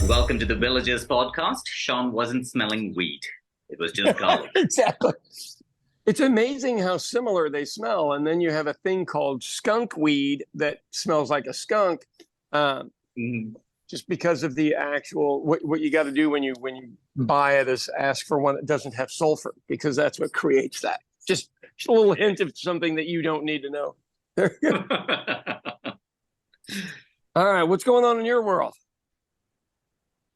Welcome to the Villagers podcast. Sean wasn't smelling weed. It was just garlic. Exactly. It's amazing how similar they smell. And then you have a thing called skunk weed that smells like a skunk, just because of the actual, what you got to do when you buy it is ask for one that doesn't have sulfur, because that's what creates that. Just a little hint of something that you don't need to know. All right, what's going on in your world?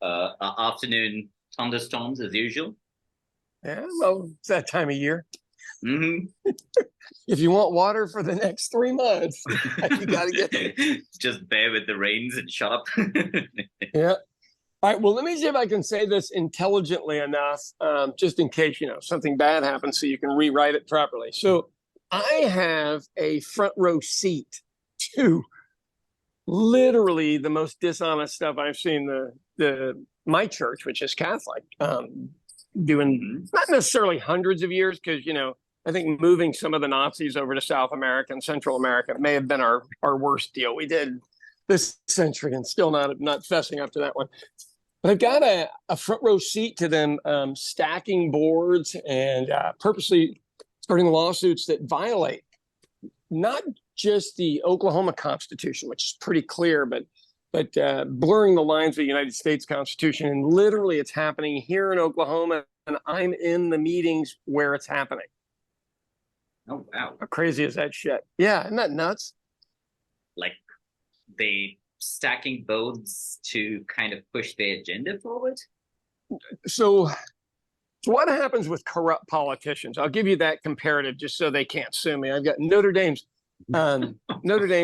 Afternoon thunderstorms as usual. Yeah, well, it's that time of year. Mm-hmm. If you want water for the next 3 months, you got to get them. Just bear with the rains and shut up. Yeah. All right, well, let me see if I can say this intelligently enough, just in case, something bad happens so you can rewrite it properly. So I have a front row seat to literally the most dishonest stuff I've seen my church, which is Catholic, doing not necessarily hundreds of years, because, I think moving some of the Nazis over to South America and Central America may have been our worst deal we did this century, and still not fessing up to that one. But I've got a front row seat to them stacking boards and purposely starting lawsuits that violate not just the Oklahoma Constitution, which is pretty clear, but blurring the lines of the United States Constitution. And literally it's happening here in Oklahoma, and I'm in the meetings where it's happening. Oh, wow. How crazy is that shit? Yeah, isn't that nuts? Like they stacking boards to kind of push their agenda forward? So what happens with corrupt politicians? I'll give you that comparative just so they can't sue me. I've got Notre Dame,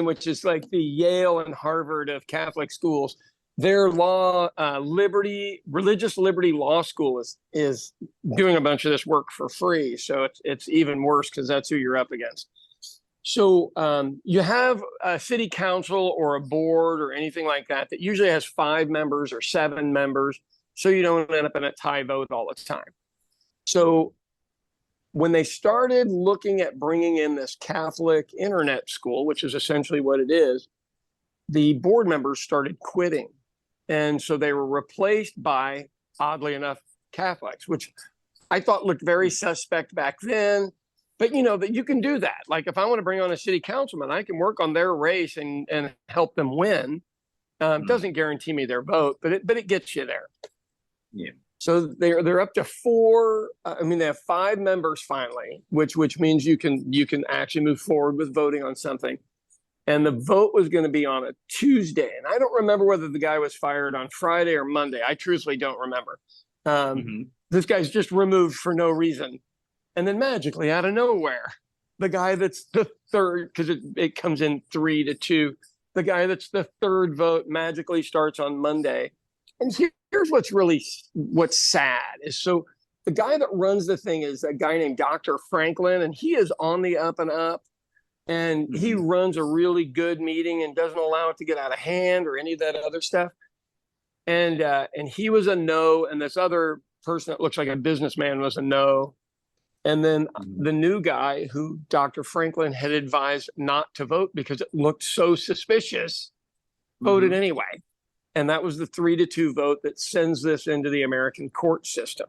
which is like the Yale and Harvard of Catholic schools. Their religious liberty law school is doing a bunch of this work for free. So it's even worse because that's who you're up against. So you have a city council or a board or anything like that usually has 5 members or 7 members, so you don't end up in a tie vote all the time. So when they started looking at bringing in this Catholic internet school, which is essentially what it is, the board members started quitting. And so they were replaced by, oddly enough, Catholics, which I thought looked very suspect back then. But that you can do that. Like if I want to bring on a city councilman, I can work on their race and help them win. Doesn't guarantee me their vote, but it gets you there. Yeah. So they're up to 4. They have 5 members finally, which means you can actually move forward with voting on something. And the vote was going to be on a Tuesday, and I don't remember whether the guy was fired on Friday or Monday. I truthfully don't remember. This guy's just removed for no reason. And then magically, out of nowhere, the guy that's the third, because it comes in 3-2, the guy that's the third vote magically starts on Monday. And here's what's sad is, so the guy that runs the thing is a guy named Dr. Franklin, and he is on the up and up. And he runs a really good meeting and doesn't allow it to get out of hand or any of that other stuff. And he was a no, and this other person that looks like a businessman was a no. And then the new guy, who Dr. Franklin had advised not to vote because it looked so suspicious, voted anyway. And that was the 3-2 vote that sends this into the American court system.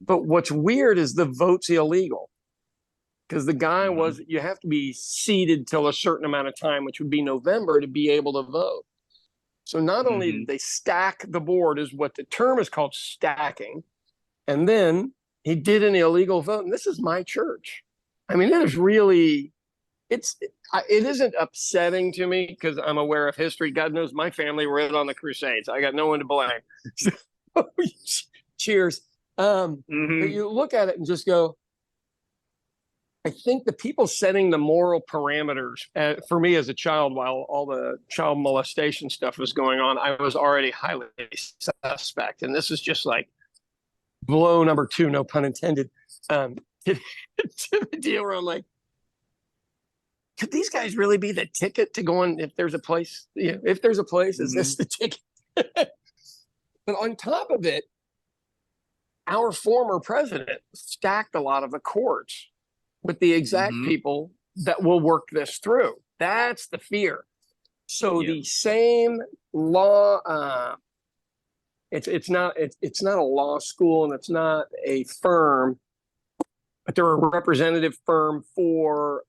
But what's weird is the vote's illegal, because the guy you have to be seated till a certain amount of time, which would be November, to be able to vote. So not only did they stack the board, is what the term is called, stacking, and then he did an illegal vote. And this is my church. I mean, it is really, it isn't upsetting to me because I'm aware of history. God knows my family were in on the Crusades. I got no one to blame. So, cheers. But you look at it and just go, I think the people setting the moral parameters for me as a child, while all the child molestation stuff was going on, I was already highly suspect. And this is just like blow number 2, no pun intended, to the deal where I'm like, could these guys really be the ticket to going, if there's a place, is this the ticket? But on top of it, our former president stacked a lot of the courts with the exact people that will work this through. That's the fear. So the same law It's not a law school and it's not a firm, but they're a representative firm for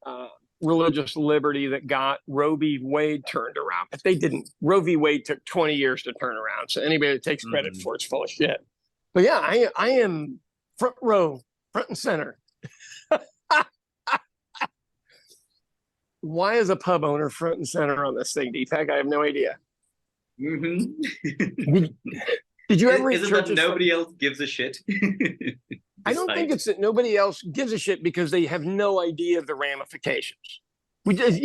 religious liberty that got Roe v. Wade turned around. But they didn't. Roe v. Wade took 20 years to turn around. So anybody that takes credit for it's full of shit. But yeah, I am front row, front and center. Why is a pub owner front and center on this thing, Deepak? I have no idea. Did you ever Isn't that nobody else gives a shit? I don't think it's that nobody else gives a shit because they have no idea of the ramifications. We just,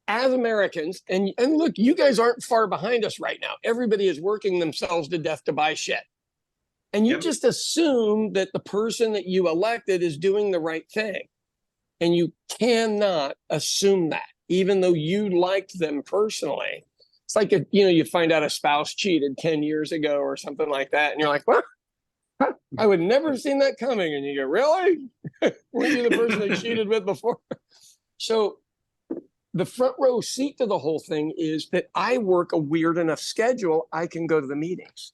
as Americans, and look, you guys aren't far behind us right now. Everybody is working themselves to death to buy shit. And you just assume that the person that you elected is doing the right thing. And you cannot assume that, even though you liked them personally. It's like, you find out a spouse cheated 10 years ago or something like that. And you're like, what? I would never have seen that coming. And you go, really? Weren't you the person they cheated with before? So the front row seat to the whole thing is that I work a weird enough schedule. I can go to the meetings.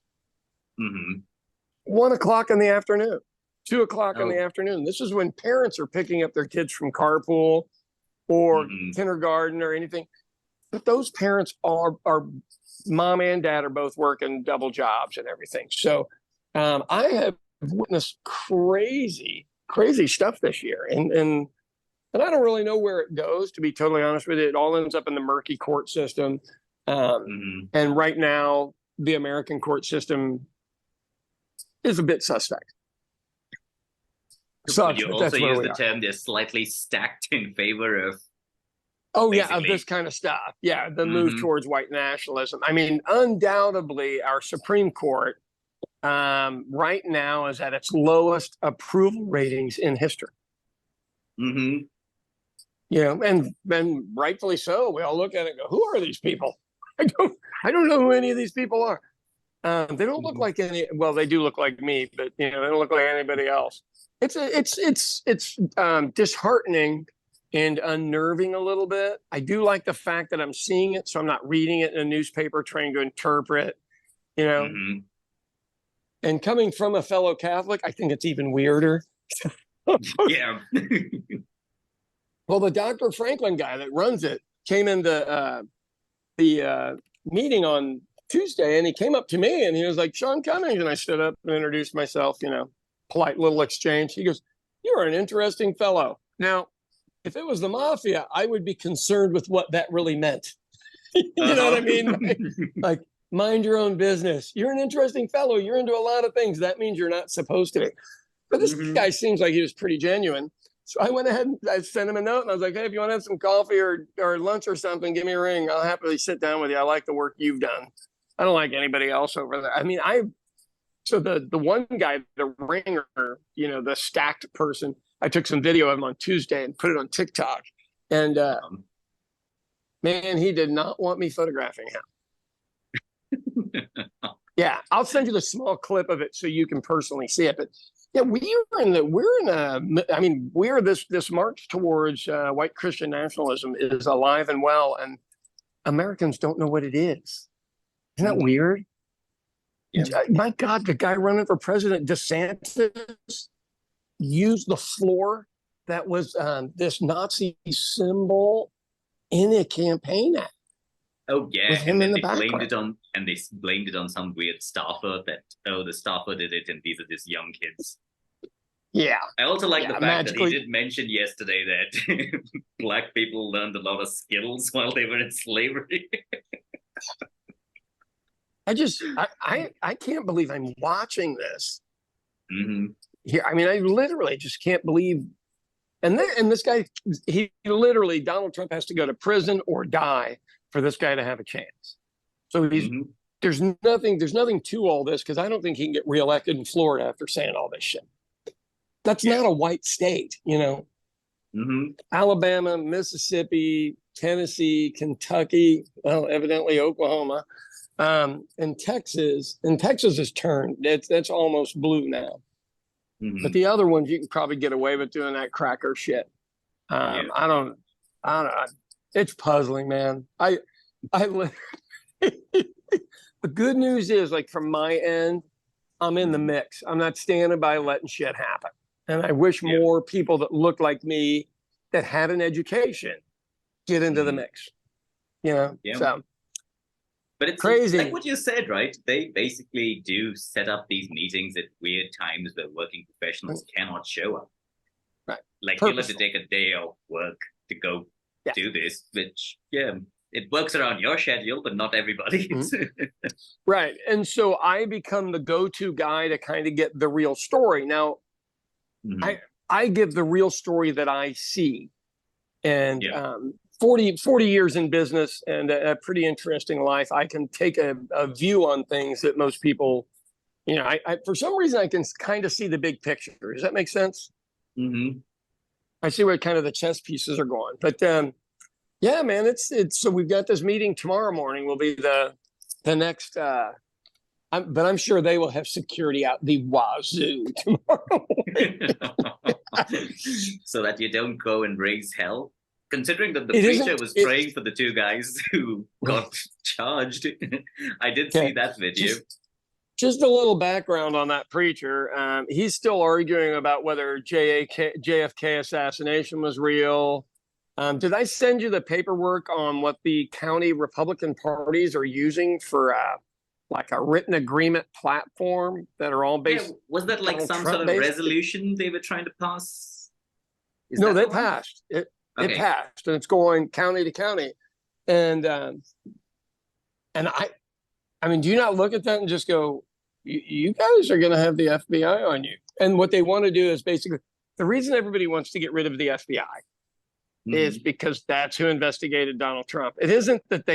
1 o'clock in the afternoon, 2 o'clock in the afternoon. This is when parents are picking up their kids from carpool or kindergarten or anything. But those parents are mom and dad are both working double jobs and everything. So I have witnessed crazy stuff this year. And I don't really know where it goes, to be totally honest with you. It all ends up in the murky court system. And right now, the American court system is a bit suspect. You also use the term they're slightly stacked in favor of. Oh, yeah, of this kind of stuff. Yeah, the move towards white nationalism. I mean, undoubtedly, our Supreme Court right now is at its lowest approval ratings in history. And rightfully so. We all look at it and go, who are these people? I don't know who any of these people are. They don't look like they do look like me, but they don't look like anybody else. It's disheartening and unnerving a little bit. I do like the fact that I'm seeing it, so I'm not reading it in a newspaper trying to interpret, And coming from a fellow Catholic, I think it's even weirder. Yeah. Well, the Dr. Franklin guy that runs it came into the meeting on Tuesday, and he came up to me and he was like, Sean Cummings. And I stood up and introduced myself, polite little exchange. He goes, "You are an interesting fellow." Now, if it was the mafia, I would be concerned with what that really meant. You know what I mean? Like, mind your own business. You're an interesting fellow. You're into a lot of things. That means you're not supposed to be. But this guy seems like he was pretty genuine. So I went ahead and I sent him a note and I was like, hey, if you want to have some coffee or lunch or something, give me a ring. I'll happily sit down with you. I like the work you've done. I don't like anybody else over there. I mean, so the one guy, the ringer, the stacked person, I took some video of him on Tuesday and put it on TikTok. And man, he did not want me photographing him. Yeah, I'll send you the small clip of it so you can personally see it. But yeah, this march towards white Christian nationalism is alive and well, and Americans don't know what it is. Isn't that weird? Yeah. My God, the guy running for president, DeSantis, used the floor that was this Nazi symbol in a campaign ad. Oh yeah, and then they blamed it on some weird staffer that the staffer did it, and these are just young kids. Yeah. I also like the fact that he did mention yesterday that Black people learned a lot of skills while they were in slavery. I can't believe I'm watching this. Here, I mean, I literally just can't believe. And this guy, Donald Trump has to go to prison or die for this guy to have a chance. So there's nothing to all this, because I don't think he can get reelected in Florida after saying all this shit. That's not a white state, Alabama, Mississippi, Tennessee, Kentucky, well, evidently Oklahoma, and Texas. And Texas has turned. That's almost blue now. But the other ones, you can probably get away with doing that cracker shit. I don't know. It's puzzling, man. The the good news is, like, from my end, I'm in the mix. I'm not standing by letting shit happen. And I wish more people that look like me that had an education get into the mix. You know? So but it's crazy. Like what you said, right? They basically do set up these meetings at weird times where working professionals cannot show up. Right. Like you'll have to take a day off work to go do this, which it works around your schedule, but not everybody. Right. And so I become the go-to guy to kind of get the real story. Now, I give the real story that I see. And 40 years in business and a pretty interesting life, I can take a view on things that most people, you know, I for some reason, I can kind of see the big picture. Does that make sense? I see where kind of the chess pieces are going. But yeah, man, it's so we've got this meeting tomorrow morning will be the next but I'm sure they will have security out the wazoo tomorrow so that you don't go and raise hell, considering that the preacher was praying for the two guys who got charged. I did see that video. Just a little background on that preacher. He's still arguing about whether JFK assassination was real. Did I send you the paperwork on what the county Republican parties are using for like a written agreement platform that are all based? Was that like some sort of resolution they were trying to pass? No, they passed. It passed, and it's going county to county. And I mean, do you not look at that and just go, you guys are going to have the FBI on you? And what they want to do is basically, the reason everybody wants to get rid of the FBI is because that's who investigated Donald Trump. It isn't that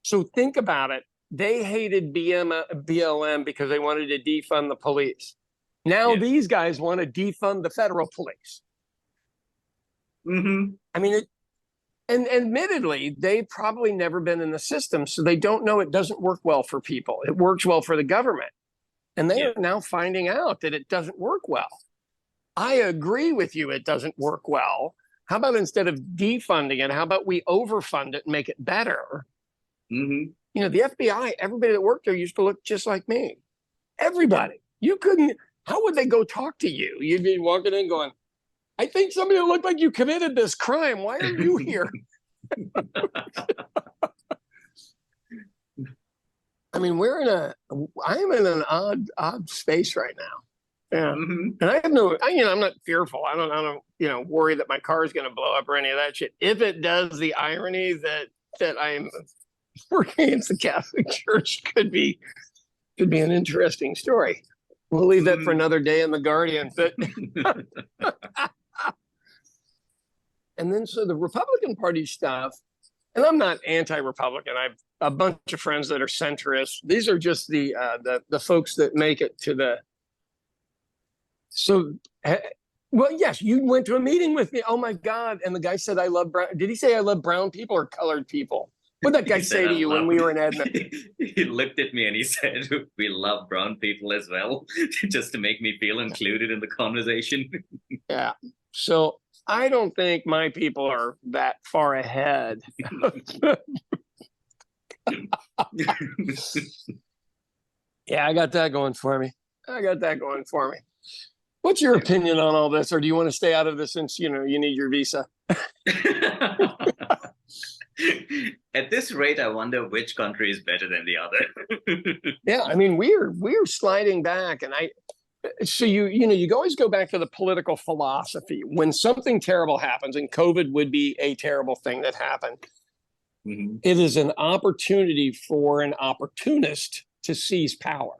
so think about it. They hated BLM because they wanted to defund the police. Now these guys want to defund the federal police. I mean, and admittedly, they've probably never been in the system, so they don't know it doesn't work well for people. It works well for the government. And they are now finding out that it doesn't work well. I agree with you, it doesn't work well. How about instead of defunding it, how about we overfund it and make it better? You know, the FBI, everybody that worked there used to look just like me. Everybody. You couldn't, how would they go talk to you? You'd be walking in going, I think somebody that looked like you committed this crime. Why are you here? I mean, I am in an odd space right now. Yeah. And I have I'm not fearful. I don't, worry that my car is going to blow up or any of that shit. If it does, the irony that I'm working against the Catholic Church could be an interesting story. We'll leave that for another day in the Guardian. But and then so the Republican Party stuff, and I'm not anti-Republican. I've a bunch of friends that are centrists. These are just the folks that make it to the. So, well, yes, you went to a meeting with me. Oh my God! And the guy said, "I love brown." Did he say I love brown people or colored people? What did that guy say to you when we were in Edmonton? He looked at me and he said, "We love brown people as well," just to make me feel included in the conversation. Yeah. So I don't think my people are that far ahead. Yeah, I got that going for me. What's your opinion on all this, or do you want to stay out of this since you need your visa? At this rate, I wonder which country is better than the other. Yeah, I mean we're sliding back, and so you always go back to the political philosophy. When something terrible happens, and COVID would be a terrible thing that happened, it is an opportunity for an opportunist to seize power.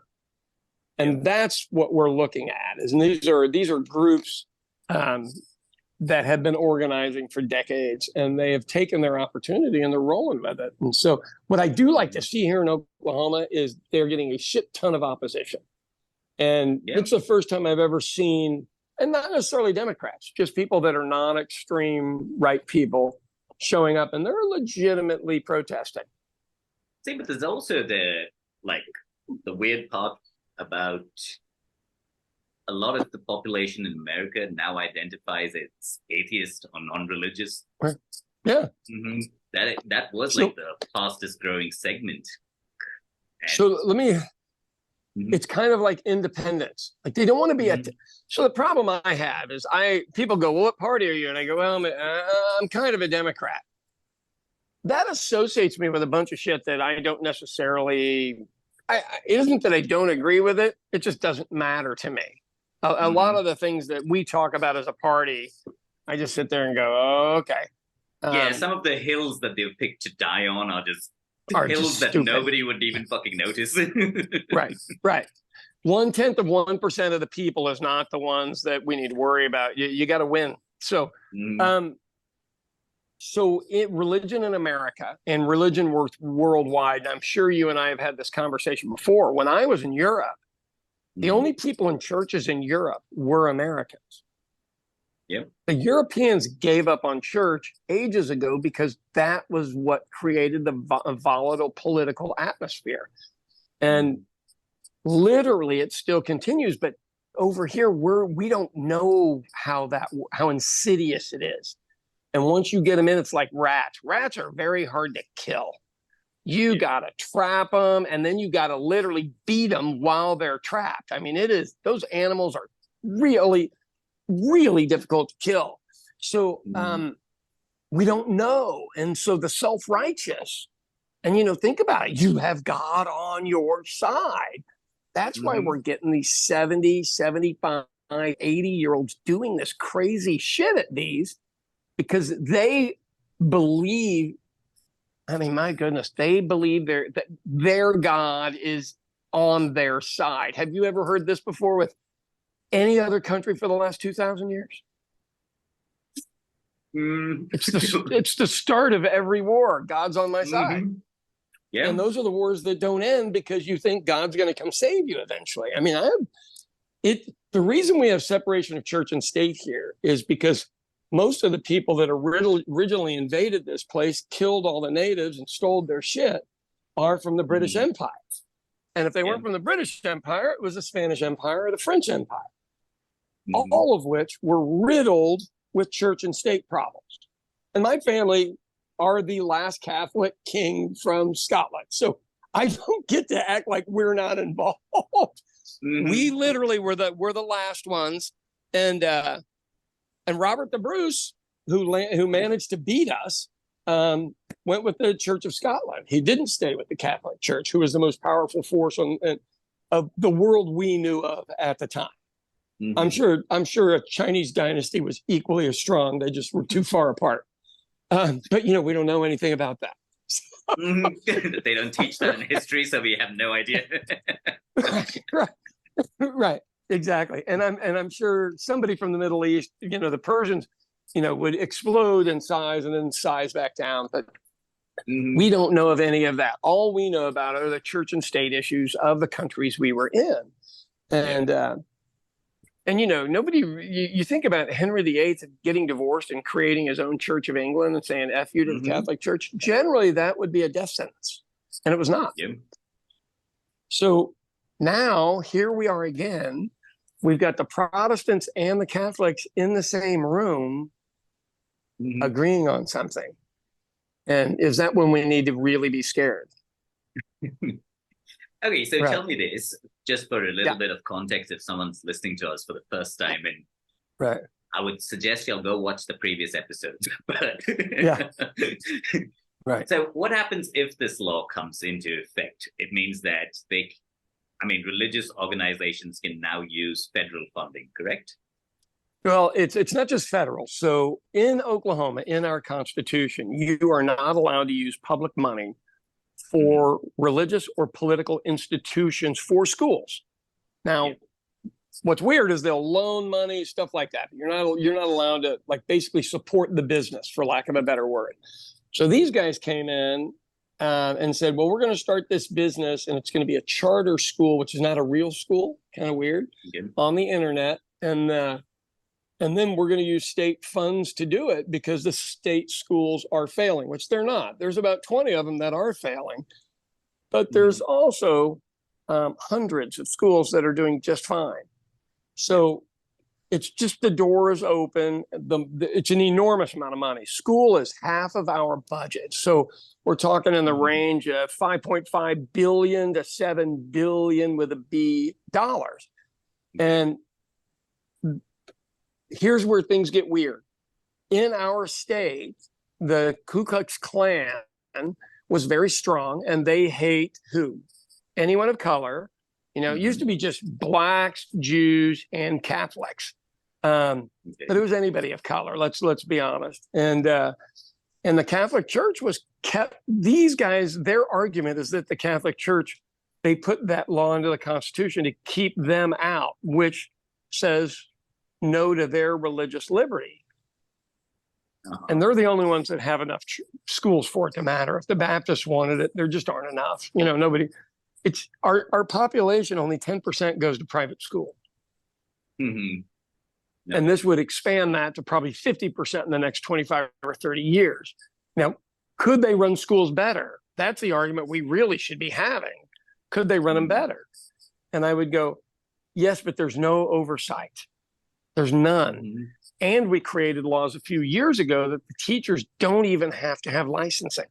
And that's what we're looking at. And these are groups that have been organizing for decades, and they have taken their opportunity and they're rolling with it. And so what I do like to see here in Oklahoma is they're getting a shit ton of opposition. And it's the first time I've ever seen, and not necessarily Democrats, just people that are non-extreme right people showing up, and they're legitimately protesting. See, but there's also the weird part about a lot of the population in America now identifies as atheist or non-religious. Yeah. That was the fastest growing segment. So let me, Mhm. it's kind of like independence. Like they don't want to be so the problem I have is people go, well, what party are you? And I go, well, I'm kind of a Democrat. That associates me with a bunch of shit that I don't necessarily, it isn't that I don't agree with it. It just doesn't matter to me. A lot of the things that we talk about as a party, I just sit there and go, oh, okay. Yeah, some of the hills that they've picked to die on are hills just that stupid. nobody would even fucking notice. Right. 1/10 of 1% of the people is not the ones that we need to worry about. You got to win. So, religion in America and religion worldwide, and I'm sure you and I have had this conversation before. When I was in Europe, the only people in churches in Europe were Americans. Yep. The Europeans gave up on church ages ago because that was what created the volatile political atmosphere. And literally it still continues, but over here we don't know how insidious it is. And once you get them in, it's like rats. Rats are very hard to kill. You got to trap them, and then you got to literally beat them while they're trapped. I mean, those animals are really, really difficult to kill. So we don't know. And so the self-righteous, and think about it, you have God on your side. That's why we're getting these 70, 75, 80-year-olds doing this crazy shit at these, because they believe, I mean, my goodness, they believe that their God is on their side. Have you ever heard this before with any other country for the last 2,000 years? It's the start of every war. God's on my side. Yeah. And those are the wars that don't end because you think God's going to come save you eventually. I mean, the reason we have separation of church and state here is because most of the people that originally invaded this place, killed all the natives and stole their shit, are from the British Empire. And if they weren't from the British Empire, it was the Spanish Empire or the French Empire, all of which were riddled with church and state problems. And my family are the last Catholic king from Scotland. So I don't get to act like we're not involved. We literally were the last ones. And Robert the Bruce, who managed to beat us, went with the Church of Scotland. He didn't stay with the Catholic Church, who was the most powerful force of the world we knew of at the time. I'm sure a Chinese dynasty was equally as strong. They just were too far apart. But we don't know anything about that. They don't teach that in history, so we have no idea. Right. Exactly. And I'm sure somebody from the Middle East, the Persians, would explode in size and then size back down. But we don't know of any of that. All we know about are the church and state issues of the countries we were in. And nobody, you think about Henry VIII getting divorced and creating his own Church of England and saying F you to the Catholic Church. Generally, that would be a death sentence. And it was not. So now here we are again. We've got the Protestants and the Catholics in the same room agreeing on something. And is that when we need to really be scared? Okay, so tell me this, just for a little bit of context, if someone's listening to us for the first time, and I would suggest you'll go watch the previous episodes. So what happens if this law comes into effect? It means that religious organizations can now use federal funding, correct? Well, it's not just federal. So in Oklahoma, in our Constitution, you are not allowed to use public money for religious or political institutions for schools. Now, what's weird is they'll loan money, stuff like that. But you're not allowed to basically support the business, for lack of a better word. So these guys came in and said, well, we're going to start this business, and it's going to be a charter school, which is not a real school, kind of weird, on the internet. And then we're going to use state funds to do it because the state schools are failing, which they're not. There's about 20 of them that are failing. But there's also hundreds of schools that are doing just fine. So It's just the door is open. It's an enormous amount of money. School is half of our budget. So we're talking in the range of 5.5 billion to 7 billion with a B dollars. And here's where things get weird. In our state, the Ku Klux Klan was very strong, and they hate who? Anyone of color. You know, it used to be just blacks, Jews, and Catholics. But it was anybody of color. Let's be honest. And the Catholic Church was kept. These guys, their argument is that the Catholic Church, they put that law into the Constitution to keep them out, which says no to their religious liberty. And they're the only ones that have enough schools for it to matter. If the Baptists wanted it, there just aren't enough. You know, nobody. It's our population, only 10% goes to private school. Yep. And this would expand that to probably 50% in the next 25 or 30 years. Now, could they run schools better? That's the argument we really should be having. Could they run them better? And I would go, yes, but there's no oversight. There's none. And we created laws a few years ago that the teachers don't even have to have licensing.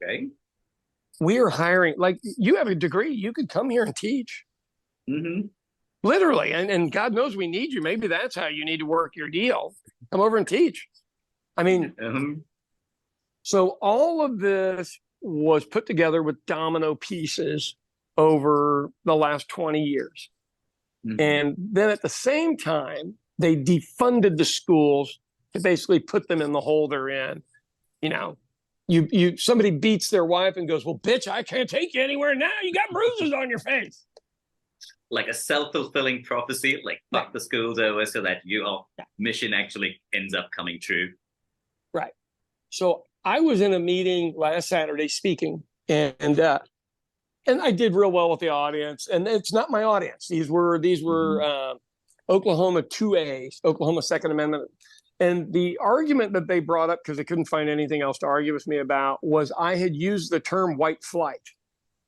Okay. We are hiring, like, you have a degree, you could come here and teach. Literally. And God knows we need you. Maybe that's how you need to work your deal. Come over and teach. I mean, so all of this was put together with domino pieces over the last 20 years. And then at the same time, they defunded the schools to basically put them in the hole they're in. You know, somebody beats their wife and goes, well, bitch, I can't take you anywhere now. You got bruises on your face. Like a self-fulfilling prophecy, like fuck the schools over so that your mission actually ends up coming true. Right. So I was in a meeting last Saturday speaking, and I did real well with the audience. And it's not my audience. These were Oklahoma 2A, Oklahoma Second Amendment. And the argument that they brought up, because they couldn't find anything else to argue with me about, was I had used the term white flight,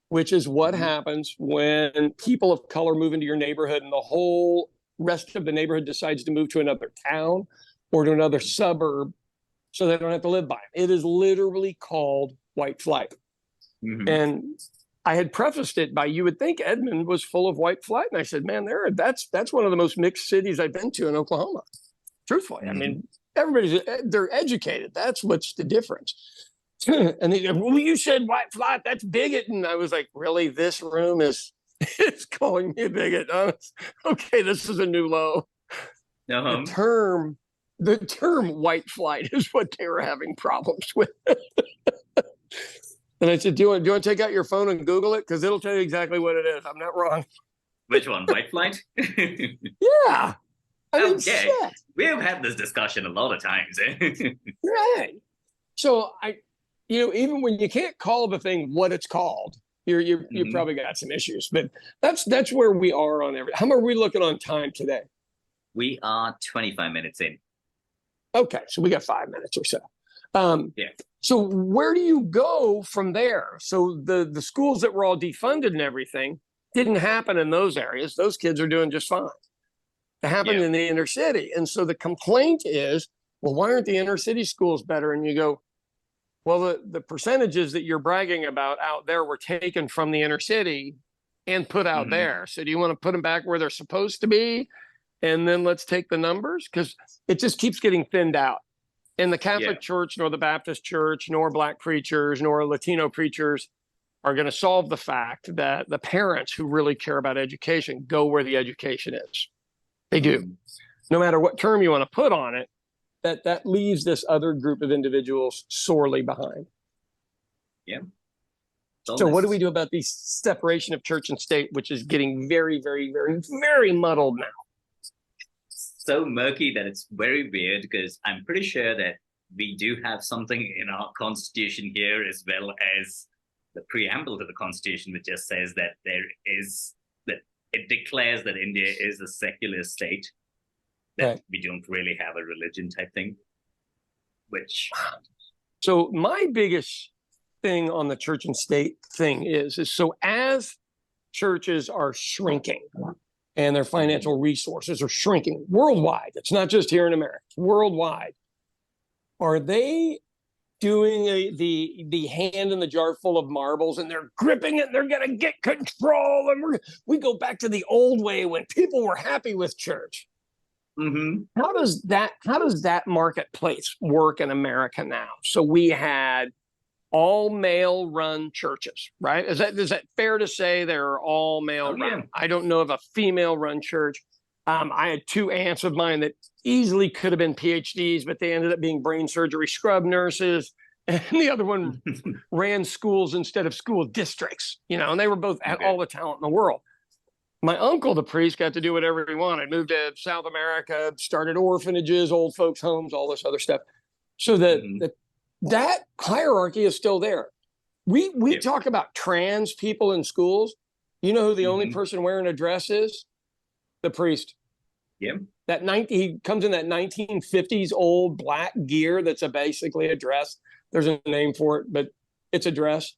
which is what happens when people of color move into your neighborhood and the whole rest of the neighborhood decides to move to another town or to another suburb so they don't have to live by it. It is literally called white flight. And I had prefaced it by, you would think Edmond was full of white flight. And I said, man, that's one of the most mixed cities I've been to in Oklahoma. Truthfully. I mean, they're educated. That's what's the difference. And they, well, you said white flight, that's bigot. And I was like, really? This room is calling me a bigot? Okay, this is a new low. The term white flight is what they were having problems with. And I said, do you want to take out your phone and Google it? Because it'll tell you exactly what it is. I'm not wrong. Which one? White flight? Yeah. I mean, shit. We have had this discussion a lot of times. Right. So even when you can't call the thing what it's called, you probably got some issues. But that's where we are on everything. How are we looking on time today? We are 25 minutes in. Okay, so we got 5 minutes or so. So where do you go from there? So the schools that were all defunded and everything didn't happen in those areas. Those kids are doing just fine. It happened in the inner city. And so the complaint is, well, why aren't the inner city schools better? And you go, well, the percentages that you're bragging about out there were taken from the inner city and put out there. So do you want to put them back where they're supposed to be? And then let's take the numbers, because it just keeps getting thinned out. And the Catholic Church, nor the Baptist Church, nor Black preachers, nor Latino preachers are going to solve the fact that the parents who really care about education go where the education is. They do. No matter what term you want to put on it, that leaves this other group of individuals sorely behind. Yeah. So what do we do about the separation of church and state, which is getting very, very, very, very muddled now? So murky that it's very weird, because I'm pretty sure that we do have something in our constitution here, as well as the preamble to the constitution, which just says that it declares that India is a secular state, that we don't really have a religion type thing, which. So my biggest thing on the church and state thing is so as churches are shrinking, and their financial resources are shrinking worldwide. It's not just here in America, worldwide. Are they doing the hand in the jar full of marbles, and they're gripping it and they're going to get control? And we go back to the old way when people were happy with church. How does that marketplace work in America now? So we had all male run churches, right? Is that fair to say they're all male run? I don't know of a female run church. I had two aunts of mine that easily could have been PhDs, but they ended up being brain surgery scrub nurses. And the other one ran schools instead of school districts, and they were both had all the talent in the world. My uncle, the priest, got to do whatever he wanted. Moved to South America, started orphanages, old folks' homes, all this other stuff. So that hierarchy is still there. We talk about trans people in schools. You know who the only person wearing a dress is? The priest. Yeah. He comes in that 1950s old black gear that's basically a dress. There's a name for it, but it's a dress.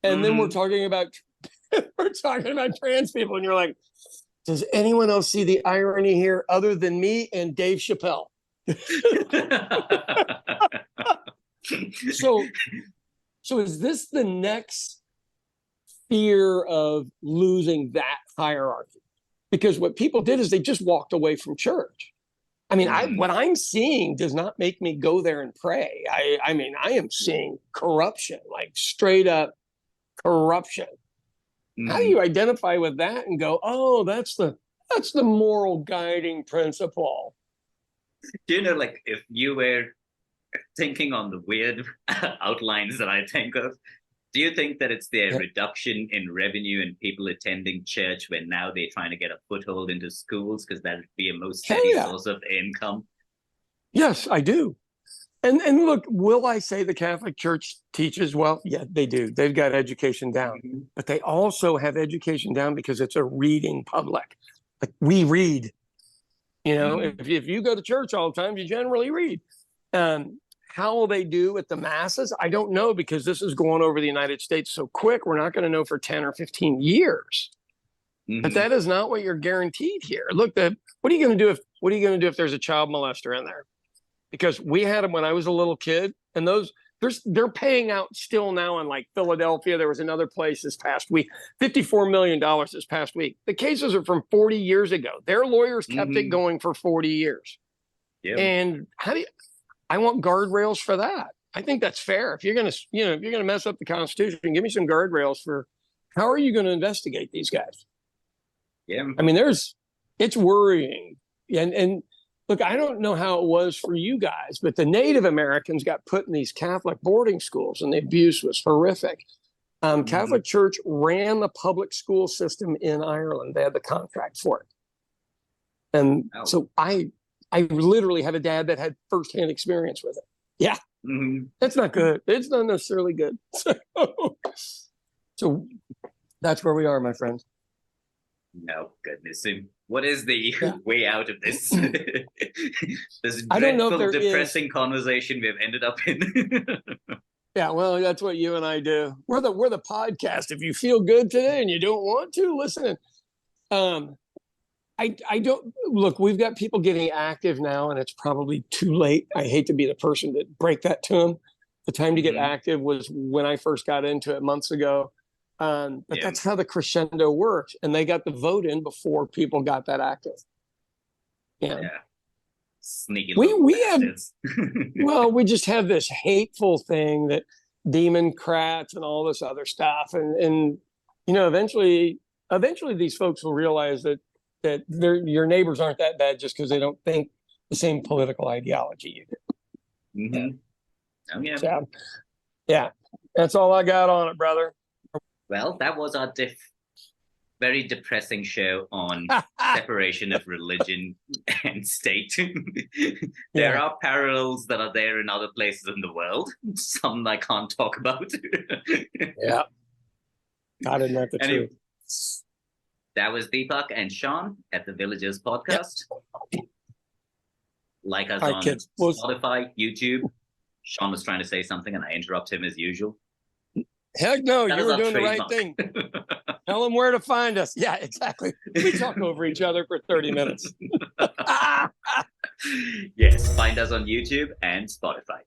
And then we're talking about trans people, and you're like, does anyone else see the irony here other than me and Dave Chappelle? So is this the next fear of losing that hierarchy? Because what people did is they just walked away from church. I mean, what I'm seeing does not make me go there and pray. I mean, I am seeing corruption, like straight up corruption. How do you identify with that and go, oh, that's the moral guiding principle? Do you know, like, if you were thinking on the weird outlines that I think of, do you think that it's the reduction in revenue and people attending church when now they're trying to get a foothold into schools because that would be a most steady source of income? Yes, I do. And look, will I say the Catholic Church teaches well? Yeah, they do. They've got education down. But they also have education down because it's a reading public. Like, we read. If you go to church all the time, you generally read. How will they do with the masses? I don't know, because this is going over the United States so quick. We're not going to know for 10 or 15 years. But that is not what you're guaranteed here. Look, what are you going to do if there's a child molester in there? Because we had them when I was a little kid, and they're paying out still now in, like, Philadelphia. There was another place this past week, $54 million this past week. The cases are from 40 years ago. Their lawyers kept it going for 40 years. Yep. And I want guardrails for that. I think that's fair. If you're going to mess up the Constitution, give me some guardrails for how are you going to investigate these guys? Yeah. I mean, it's worrying. And look, I don't know how it was for you guys, but the Native Americans got put in these Catholic boarding schools, and the abuse was horrific. Catholic Church ran the public school system in Ireland. They had the contract for it. And so I literally have a dad that had firsthand experience with it. Yeah. That's not good. It's not necessarily good. So that's where we are, my friends. No, goodness. What is the way out of this? This I don't know if depressing conversation we've ended up in. Yeah, well, that's what you and I do. We're the podcast. If you feel good today and you don't want to listen, I don't look. We've got people getting active now, and it's probably too late. I hate to be the person to break that to them. The time to get active was when I first got into it months ago. But that's how the crescendo works. And they got the vote in before people got that active. Yeah. Sneaky. We have, well, we just have this hateful thing that Democrats and all this other stuff. And eventually these folks will realize that your neighbors aren't that bad just because they don't think the same political ideology you do. So, that's all I got on it, brother. Well, that was our very depressing show on separation of religion and state. There are parallels that are there in other places in the world. Some I can't talk about. Yeah. God isn't that the truth. That was Deepak and Sean at the Villagers Podcast. Yep. Like us on Spotify, YouTube. Sean was trying to say something and I interrupt him as usual. Heck no, you were doing the right thing. Tell them where to find us. Yeah, exactly. We talk over each other for 30 minutes. Yes, find us on YouTube and Spotify.